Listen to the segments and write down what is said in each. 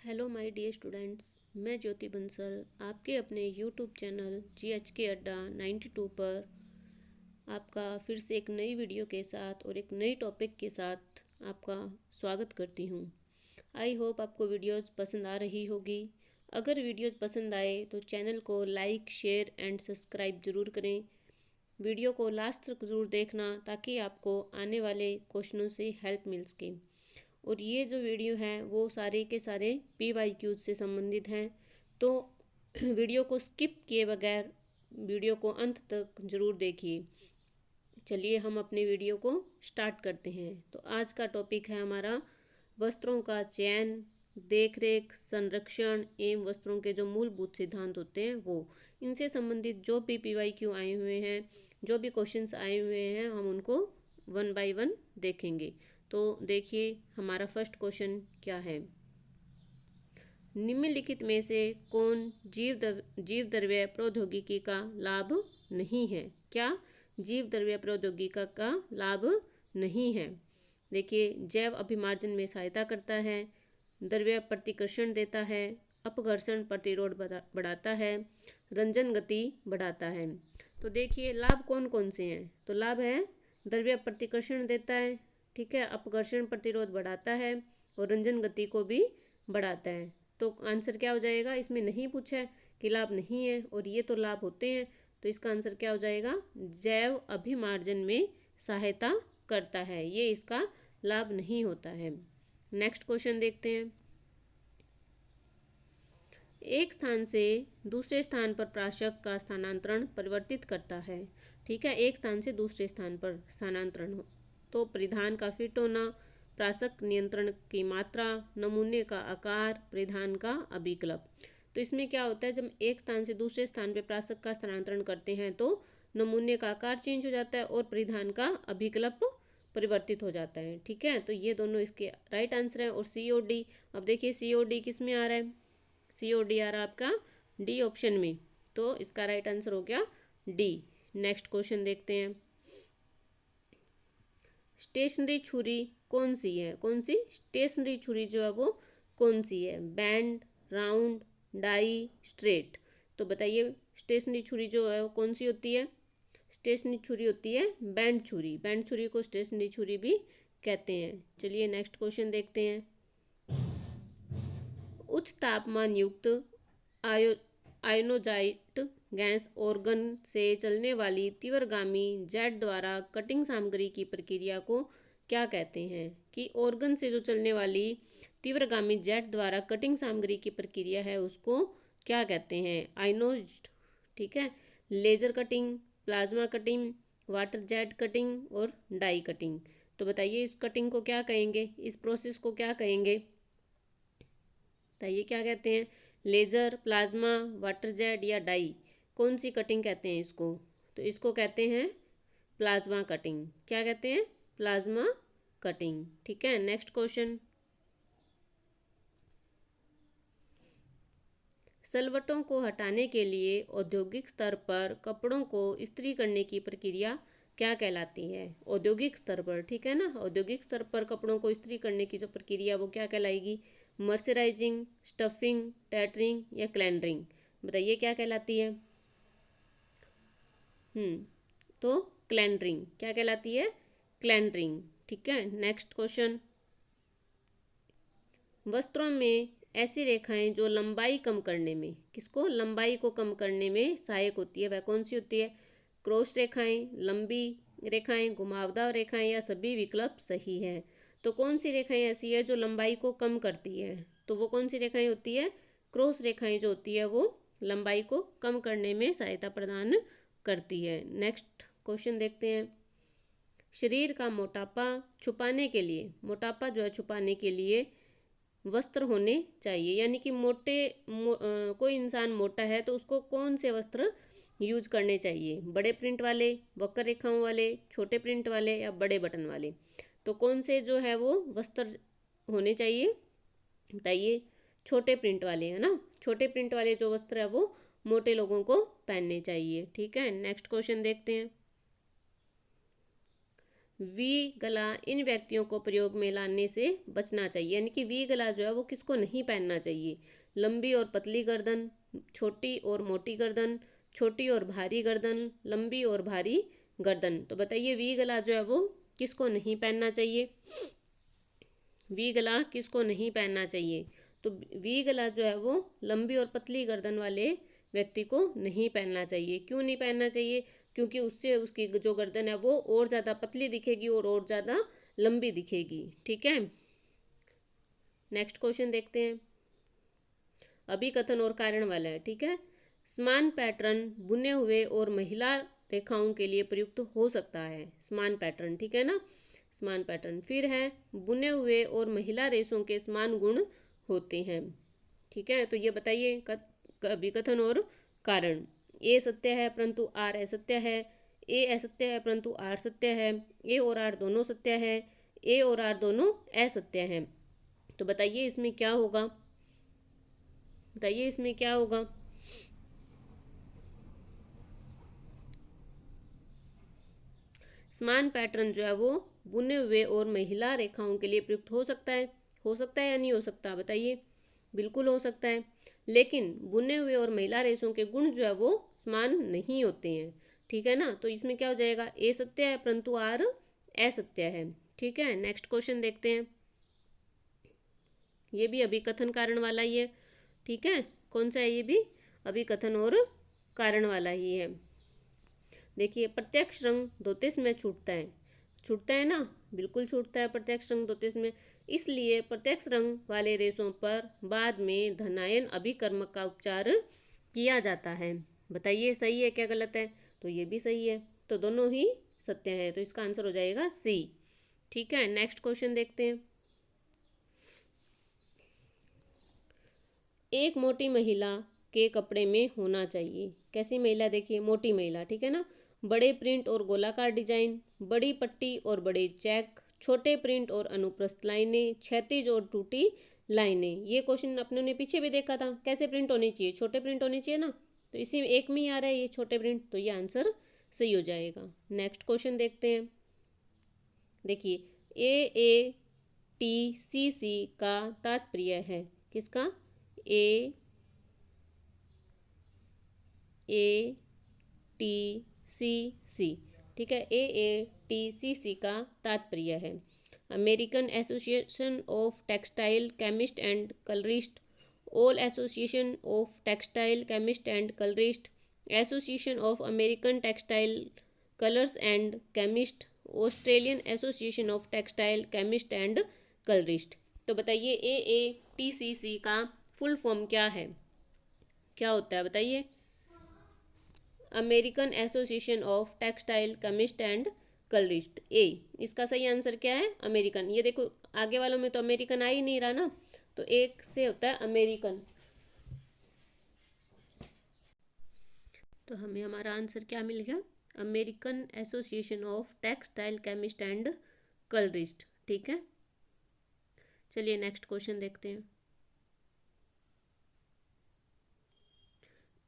Hello my dear students, मैं ज्योति बंसल आपके अपने यूट्यूब चैनल GHK अड्डा 92 पर आपका फिर से एक नई वीडियो के साथ और एक नई टॉपिक के साथ आपका स्वागत करती हूँ। आई होप आपको वीडियोस पसंद आ रही होगी। अगर वीडियोस पसंद आए तो चैनल को लाइक, शेयर एंड सब्सक्राइब ज़रूर करें। वीडियो को लास्ट तक ज़रूर देखना ताकि आपको आने वाले क्वेश्चनों से हेल्प मिल सके। और ये जो वीडियो है वो सारे के सारे PYQ से संबंधित हैं, तो वीडियो को स्किप किए बगैर वीडियो को अंत तक ज़रूर देखिए। चलिए हम अपने वीडियो को स्टार्ट करते हैं। तो आज का टॉपिक है हमारा वस्त्रों का चयन, देखरेख, संरक्षण एवं वस्त्रों के जो मूलभूत सिद्धांत होते हैं वो। इनसे संबंधित जो भी PYQ आए हुए हैं, जो भी क्वेश्चंस आए हुए हैं, हम उनको वन बाय वन देखेंगे। तो देखिए हमारा फर्स्ट क्वेश्चन क्या है। निम्नलिखित में से कौन जीव द्रव्य प्रौद्योगिकी का लाभ नहीं है? क्या जीव द्रव्य प्रौद्योगिकी का लाभ नहीं है? देखिए, जैव अभिमार्जन में सहायता करता है, द्रव्य प्रतिकर्षण देता है, अपघर्षण प्रतिरोध बढ़ाता है, रंजन गति बढ़ाता है। तो देखिए लाभ कौन कौन से हैं। तो लाभ है द्रव्य प्रतिकर्षण देता है, ठीक है, अपघर्षण प्रतिरोध बढ़ाता है और रंजन गति को भी बढ़ाता है। तो आंसर क्या हो जाएगा? इसमें नहीं पूछा है कि लाभ नहीं है और ये तो लाभ होते हैं, तो इसका आंसर क्या हो जाएगा? जैव अभिमार्जन में सहायता करता है, ये इसका लाभ नहीं होता है। नेक्स्ट क्वेश्चन देखते हैं। एक स्थान से दूसरे स्थान पर प्राशक का स्थानांतरण परिवर्तित करता है, ठीक है, एक स्थान से दूसरे स्थान पर स्थानांतरण हो तो परिधान का फिट होना, प्राशक नियंत्रण की मात्रा, नमूने का आकार, परिधान का अभिकल्प। तो इसमें क्या होता है, जब एक स्थान से दूसरे स्थान पर प्राशक का स्थानांतरण करते हैं तो नमूने का आकार चेंज हो जाता है और परिधान का अभिकल्प परिवर्तित हो जाता है, ठीक है। तो ये दोनों इसके राइट आंसर है। और COD, अब देखिए COD किस में आ रहा है? COD आ रहा है आपका डी ऑप्शन में, तो इसका राइट आंसर हो गया डी। नेक्स्ट क्वेश्चन देखते हैं। स्टेशनरी छुरी कौन सी है? कौन सी स्टेशनरी छुरी जो है वो कौन सी है? Bend, round, die, straight. तो बताइए स्टेशनरी छुरी जो है वो कौन सी होती है? स्टेशनरी छुरी होती है बैंड छुरी। बैंड छुरी को स्टेशनरी छुरी भी कहते हैं। चलिए नेक्स्ट क्वेश्चन देखते हैं। उच्च तापमान युक्त आयोनोजाइट गैस ऑर्गन से चलने वाली तीव्रगामी जेट द्वारा कटिंग सामग्री की प्रक्रिया को क्या कहते हैं? कि ऑर्गन से जो चलने वाली तीव्रगामी जेट द्वारा कटिंग सामग्री की प्रक्रिया है उसको क्या कहते हैं? आयनोज्ड, ठीक है, laser cutting, plasma cutting, water jet cutting और डाई कटिंग। तो बताइए इस कटिंग को क्या कहेंगे? इस प्रोसेस को क्या कहेंगे? बताइए क्या कहते हैं? लेज़र, प्लाज्मा, वाटर जेट या डाई, कौन सी कटिंग कहते हैं इसको? तो इसको कहते हैं प्लाज्मा कटिंग। क्या कहते हैं? प्लाज्मा कटिंग, ठीक है। Next question. सलवटों को हटाने के लिए औद्योगिक स्तर पर कपड़ों को इस्त्री करने की प्रक्रिया क्या कहलाती है? औद्योगिक स्तर पर, ठीक है ना, औद्योगिक स्तर पर कपड़ों को इस्त्री करने की जो प्रक्रिया वो क्या कहलाएगी? मर्सराइजिंग, स्टफिंग, टैटरिंग या क्लैंडरिंग। बताइए क्या कहलाती है? तो क्लैंडरिंग। क्या कहलाती है? क्लैंडरिंग, ठीक है। Next question. वस्त्रों में ऐसी रेखाएं जो लंबाई कम करने में, किसको? लंबाई को कम करने में सहायक होती है, वह कौन सी होती है? क्रॉस रेखाएं, लंबी रेखाएं, घुमावदार रेखाएं या सभी विकल्प सही है। तो कौन सी रेखाएं ऐसी है जो लंबाई को कम करती है? तो वो कौन सी रेखाएं होती है? क्रॉस रेखाएं जो होती है वो लंबाई को कम करने में सहायता प्रदान करती है। नेक्स्ट क्वेश्चन देखते हैं। शरीर का मोटापा छुपाने के लिए, मोटापा जो है छुपाने के लिए वस्त्र होने चाहिए, यानी कि कोई इंसान मोटा है तो उसको कौन से वस्त्र यूज करने चाहिए? बड़े प्रिंट वाले, वक्र रेखाओं वाले, छोटे प्रिंट वाले या बड़े बटन वाले। तो कौन से जो है वो वस्त्र होने चाहिए? बताइए। छोटे प्रिंट वाले, है ना, छोटे प्रिंट वाले जो वस्त्र है वो मोटे लोगों को पहनने चाहिए, ठीक है। नेक्स्ट क्वेश्चन देखते हैं। वी गला इन व्यक्तियों को प्रयोग में लाने से बचना चाहिए, यानी कि वी गला जो है वो किसको नहीं पहनना चाहिए? लंबी और पतली गर्दन, छोटी और मोटी गर्दन, छोटी और भारी गर्दन, लंबी और भारी गर्दन। तो बताइए वी गला जो है वो किसको नहीं पहनना चाहिए? वी गला किसको नहीं पहनना चाहिए? तो वी गला जो है वो लंबी और पतली गर्दन वाले व्यक्ति को नहीं पहनना चाहिए। क्यों नहीं पहनना चाहिए? क्योंकि उससे उसकी जो गर्दन है वो और ज़्यादा पतली दिखेगी और ज़्यादा लंबी दिखेगी। ठीक है, नेक्स्ट क्वेश्चन देखते हैं। अभिकथन और कारण वाला है। ठीक है, समान पैटर्न बुने हुए और महिला रेखाओं के लिए प्रयुक्त हो सकता है। समान पैटर्न, ठीक है ना, समान पैटर्न। फिर है बुने हुए और महिला रेशों के समान गुण होते हैं। ठीक है, तो ये बताइए अभिकथन और कारण। ए सत्य है परंतु आर असत्य है। ए असत्य है परंतु आर सत्य है। ए और आर दोनों सत्य है। ए और आर दोनों असत्य हैं। तो बताइए इसमें क्या होगा? बताइए इसमें क्या होगा? समान पैटर्न जो है वो बुने हुए और महिला रेखाओं के लिए प्रयुक्त हो सकता है। हो सकता है या नहीं हो सकता? बताइए। बिल्कुल हो सकता है, लेकिन बुने हुए और महिला रेशों के गुण जो है वो समान नहीं होते हैं। ठीक है ना, तो इसमें क्या हो जाएगा? ए सत्य है परंतु आर असत्य है। ठीक है, नेक्स्ट क्वेश्चन देखते हैं। ये भी अभिकथन कारण वाला ही है। ठीक है, कौन सा है? ये भी अभिकथन और कारण वाला ही है। देखिए, प्रत्यक्ष रंग द्योतिष में छूटता है। छूटता है ना, बिल्कुल छूटता है प्रत्यक्ष रंग द्योतिष में। इसलिए प्रत्यक्ष रंग वाले रेशों पर बाद में धनायन अभिकर्मक का उपचार किया जाता है। बताइए सही है क्या गलत है? तो ये भी सही है, तो दोनों ही सत्य है, तो इसका आंसर हो जाएगा सी। ठीक है, नेक्स्ट क्वेश्चन देखते हैं। एक मोटी महिला के कपड़े में होना चाहिए। कैसी महिला? देखिए, मोटी महिला। ठीक है ना, बड़े प्रिंट और गोलाकार डिजाइन, बड़ी पट्टी और बड़े चेक, छोटे प्रिंट और अनुप्रस्थ लाइनें, क्षैतिज और टूटी लाइनें। ये क्वेश्चन अपने ने पीछे भी देखा था। कैसे प्रिंट होने चाहिए? छोटे प्रिंट होने चाहिए ना, तो इसी एक में ही आ रहा है ये छोटे प्रिंट, तो ये आंसर सही हो जाएगा। नेक्स्ट क्वेश्चन देखते हैं। देखिए, AATCC का तात्पर्य है किसका? AATCC। ठीक है, AATCC का तात्पर्य है American association of textile chemist and colourist, all association of textile chemist and colourist, association of American textile colours and chemist, Australian association of textile chemist and colourist. तो बताइए AATCC का full form क्या है? क्या होता है बताइए? American association of textile chemist and colourist. ए, इसका सही आंसर क्या है? अमेरिकन। ये देखो आगे वालों में तो अमेरिकन आ ही नहीं रहा ना, तो एक से होता है अमेरिकन। तो हमें हमारा आंसर क्या मिल गया? American association of textile chemist and colourist. ठीक है, चलिए नेक्स्ट क्वेश्चन देखते हैं।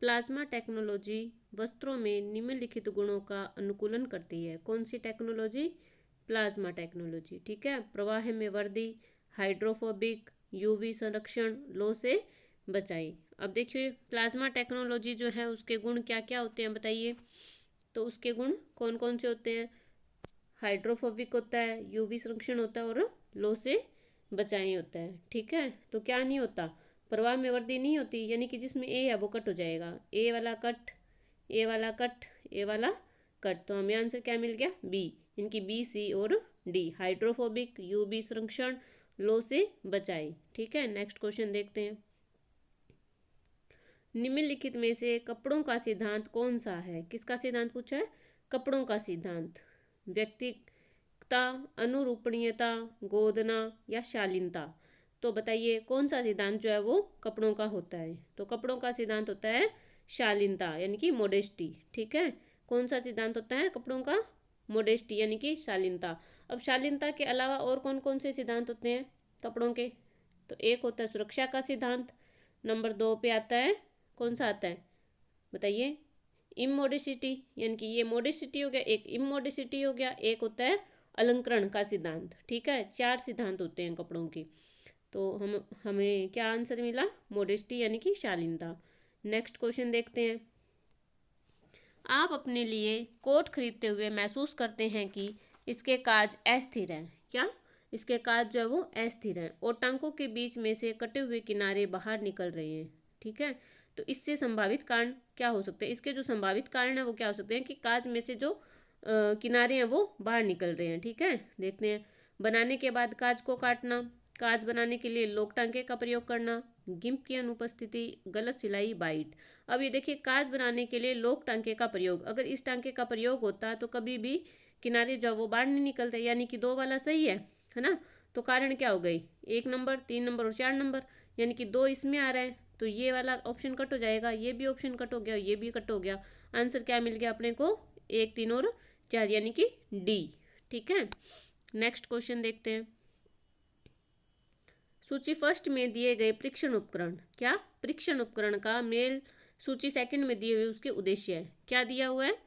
प्लाज्मा टेक्नोलॉजी वस्त्रों में निम्नलिखित गुणों का अनुकूलन करती है। कौन सी टेक्नोलॉजी? Plasma technology. ठीक है, प्रवाह में वृद्धि, हाइड्रोफोबिक, यूवी संरक्षण, लो से बचाई। अब देखिए प्लाज्मा टेक्नोलॉजी जो है उसके गुण क्या क्या होते हैं बताइए? तो उसके गुण कौन कौन से होते हैं? हाइड्रोफोबिक होता है, यूवी संरक्षण होता है और लो से बचाई होता है। ठीक है, तो क्या नहीं होता? प्रवाह में वृद्धि नहीं होती, यानी कि जिसमें ए है वो कट हो जाएगा। ए वाला कट, ए वाला कट, ए वाला कट। तो हमें आंसर क्या मिल गया? बी। इनकी बी, सी और डी। हाइड्रोफोबिक, यूवी संरक्षण, लो से बचाई। ठीक है, नेक्स्ट क्वेश्चन देखते हैं। निम्नलिखित में से कपड़ों का सिद्धांत कौन सा है? किसका सिद्धांत पूछा है? कपड़ों का सिद्धांत। व्यक्तिगतता, अनुरूपणीयता, गोदना या शालीनता। तो बताइए कौन सा सिद्धांत जो है वो कपड़ों का होता है? तो कपड़ों का सिद्धांत होता है शालीनता, यानी कि मोडेस्टी। ठीक है, कौन सा सिद्धांत होता है कपड़ों का? मोडेस्टी, यानी कि शालीनता। अब शालीनता के अलावा और कौन कौन से सिद्धांत होते हैं कपड़ों के? तो एक होता है सुरक्षा का सिद्धांत। नंबर 2 पे आता है, कौन सा आता है बताइए? इमोडेसिटी, यानी कि ये मोडेसिटी हो गया, एक इमोडेसिटी हो गया, एक होता है अलंकरण का सिद्धांत। ठीक है, 4 सिद्धांत होते हैं कपड़ों के। तो हमें क्या आंसर मिला? मोडेस्टी यानी कि शालीनता। नेक्स्ट क्वेश्चन देखते हैं। आप अपने लिए कोट खरीदते हुए महसूस करते हैं कि इसके काज अस्थिर हैं। क्या? इसके काज जो है वो अस्थिर हैं और टांकों के बीच में से कटे हुए किनारे बाहर निकल रहे हैं। ठीक है, तो इससे संभावित कारण क्या हो सकते हैं? इसके जो संभावित कारण है वो क्या हो सकते हैं कि काज में से जो किनारे हैं वो बाहर निकल रहे हैं। ठीक है, देखते हैं। बनाने के बाद काज को काटना, काज बनाने के लिए लोक टांके का प्रयोग करना, गिम्प की अनुपस्थिति, गलत सिलाई, बाइट। अब ये देखिए, काज बनाने के लिए लोक टांके का प्रयोग, अगर इस टांके का प्रयोग होता तो कभी भी किनारे जो वो बाहर नहीं निकलते, यानी कि 2 वाला सही है ना। तो कारण क्या हो गई? 1 नंबर, 3 नंबर और 4 नंबर, यानी कि 2 इसमें आ रहा है, तो ये वाला ऑप्शन कट हो जाएगा, ये भी ऑप्शन कट हो गया, ये भी कट हो गया। आंसर क्या मिल गया अपने को? 1, 3 और 4, यानी कि डी। ठीक है, नेक्स्ट क्वेश्चन देखते हैं। सूची फर्स्ट में दिए गए परीक्षण उपकरण, क्या? परीक्षण उपकरण का मेल सूची सेकंड में दिए हुए उसके उद्देश्य है। क्या दिया हुआ है?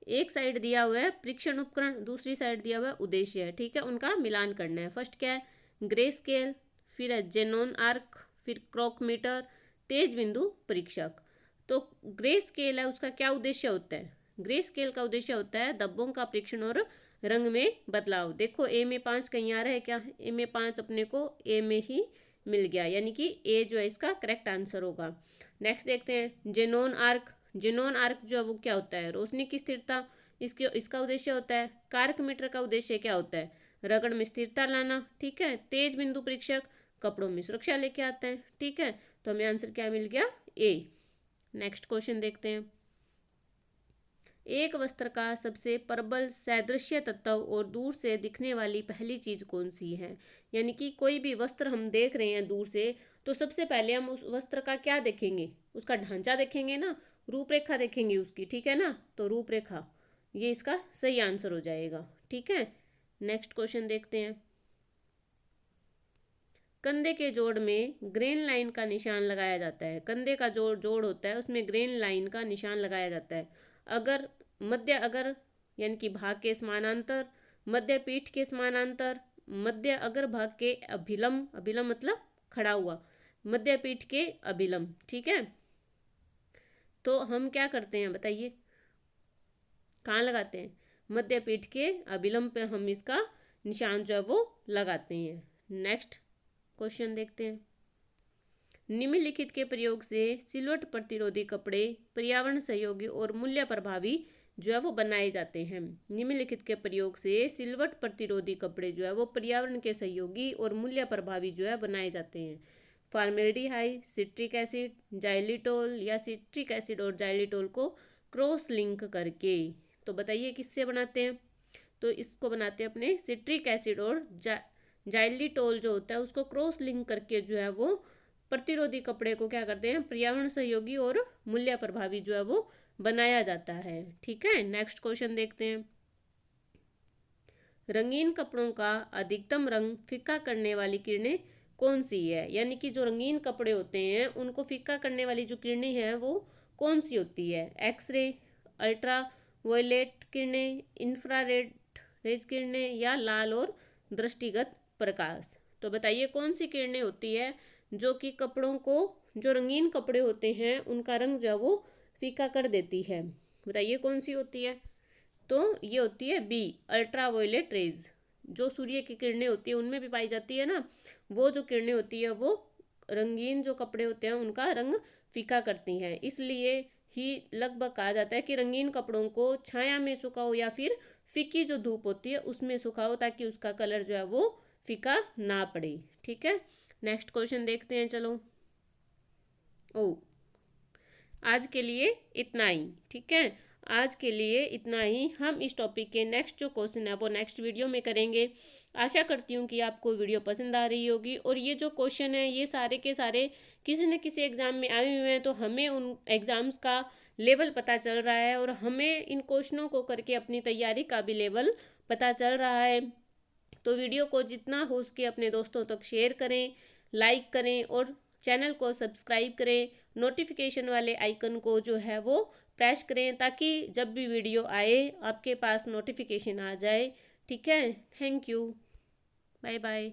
एक साइड दिया हुआ है परीक्षण उपकरण, दूसरी साइड दिया हुआ है उद्देश्य है। ठीक है, उनका मिलान करना है। फर्स्ट क्या है? ग्रे स्केल, फिर है जेनोन आर्क, फिर क्रोकमीटर, तेज बिंदु परीक्षक। तो ग्रे स्केल है, उसका क्या उद्देश्य होता है? ग्रे स्केल का उद्देश्य होता है धब्बों का परीक्षण और रंग में बदलाव। देखो ए में 5 कहीं आ रहा है क्या? ए में 5 अपने को ए में ही मिल गया, यानी कि ए जो है इसका करेक्ट आंसर होगा। नेक्स्ट देखते हैं जेनोन आर्क। जेनोन आर्क जो है वो क्या होता है? रोशनी की स्थिरता, इसका उद्देश्य होता है। कारक मीटर का उद्देश्य क्या होता है? रगड़ में स्थिरता लाना। ठीक है, तेज बिंदु परीक्षक कपड़ों में सुरक्षा लेके आता है। ठीक है, तो हमें आंसर क्या मिल गया? ए। नेक्स्ट क्वेश्चन देखते हैं। एक वस्त्र का सबसे प्रबल सादृश्य तत्व और दूर से दिखने वाली पहली चीज कौन सी है? यानी कि कोई भी वस्त्र हम देख रहे हैं दूर से, तो सबसे पहले हम उस वस्त्र का क्या देखेंगे? उसका ढांचा देखेंगे ना, रूपरेखा देखेंगे उसकी। ठीक है ना, तो रूपरेखा ये इसका सही आंसर हो जाएगा। ठीक है, नेक्स्ट क्वेश्चन देखते हैं। कंधे के जोड़ में ग्रेन लाइन का निशान लगाया जाता है। कंधे का जोड़ होता है, उसमें ग्रेन लाइन का निशान लगाया जाता है अगर यानी कि भाग के समानांतर, मध्य पीठ के समानांतर, मध्य अगर भाग के अभिलंब, अभिलंब मतलब खड़ा हुआ, मध्य पीठ के अभिलंब। ठीक है, तो हम क्या करते हैं बताइए, कहाँ लगाते हैं? मध्य पीठ के अभिलंब पे हम इसका निशान जो है वो लगाते हैं। नेक्स्ट क्वेश्चन देखते हैं। निम्नलिखित के प्रयोग से सिलवट प्रतिरोधी कपड़े पर्यावरण सहयोगी और मूल्य प्रभावी जो है वो बनाए जाते हैं। निम्नलिखित के प्रयोग से सिलवट प्रतिरोधी कपड़े जो है वो पर्यावरण के सहयोगी और मूल्य प्रभावी जो है बनाए जाते हैं। फॉर्मेल्डिहाइड, सिट्रिक एसिड, जाइलिटोल या सिट्रिक एसिड और जाइलिटोल को क्रॉस लिंक करके। तो बताइए किससे बनाते हैं? तो इसको बनाते हैं अपने सिट्रिक एसिड और जाइलिटोल जो होता है उसको क्रॉस लिंक करके जो है वो प्रतिरोधी कपड़े को क्या करते हैं? पर्यावरण सहयोगी और मूल्य प्रभावी जो है वो बनाया जाता है। ठीक है, नेक्स्ट क्वेश्चन देखते हैं। रंगीन कपड़ों का अधिकतम रंग फीका करने वाली किरणें कौन सी है? यानी कि जो रंगीन कपड़े होते हैं उनको फीका करने वाली जो किरणें हैं वो कौन सी होती है? एक्सरे, अल्ट्रा वायलेट किरणें, इंफ्रारेड रेज किरणें या लाल और दृष्टिगत प्रकाश। तो बताइए कौन सी किरणें होती है जो कि कपड़ों को, जो रंगीन कपड़े होते हैं उनका रंग जो है वो फीका कर देती है? बताइए कौन सी होती है? तो ये होती है बी, अल्ट्रा वायलेट रेज। जो सूर्य की किरणें होती है उनमें भी पाई जाती है ना, वो जो किरणें होती है वो रंगीन जो कपड़े होते हैं उनका रंग फीका करती हैं। इसलिए ही लगभग कहा जाता है कि रंगीन कपड़ों को छाया में सुखाओ या फिर फीकी जो धूप होती है उसमें सुखाओ, ताकि उसका कलर जो है वो फीका ना पड़े। ठीक है, नेक्स्ट क्वेश्चन देखते हैं। चलो, आज के लिए इतना ही। ठीक है, आज के लिए इतना ही। हम इस टॉपिक के नेक्स्ट जो क्वेश्चन है वो नेक्स्ट वीडियो में करेंगे। आशा करती हूँ कि आपको वीडियो पसंद आ रही होगी। और ये जो क्वेश्चन है ये सारे के सारे किसी न किसी एग्ज़ाम में आए हुए हैं, तो हमें उन एग्ज़ाम्स का लेवल पता चल रहा है और हमें इन क्वेश्चनों को करके अपनी तैयारी का भी लेवल पता चल रहा है। तो वीडियो को जितना हो सके अपने दोस्तों तक शेयर करें, लाइक करें और चैनल को सब्सक्राइब करें। नोटिफिकेशन वाले आइकन को जो है वो प्रेस करें, ताकि जब भी वीडियो आए आपके पास नोटिफिकेशन आ जाए। ठीक है, थैंक यू, बाय बाय।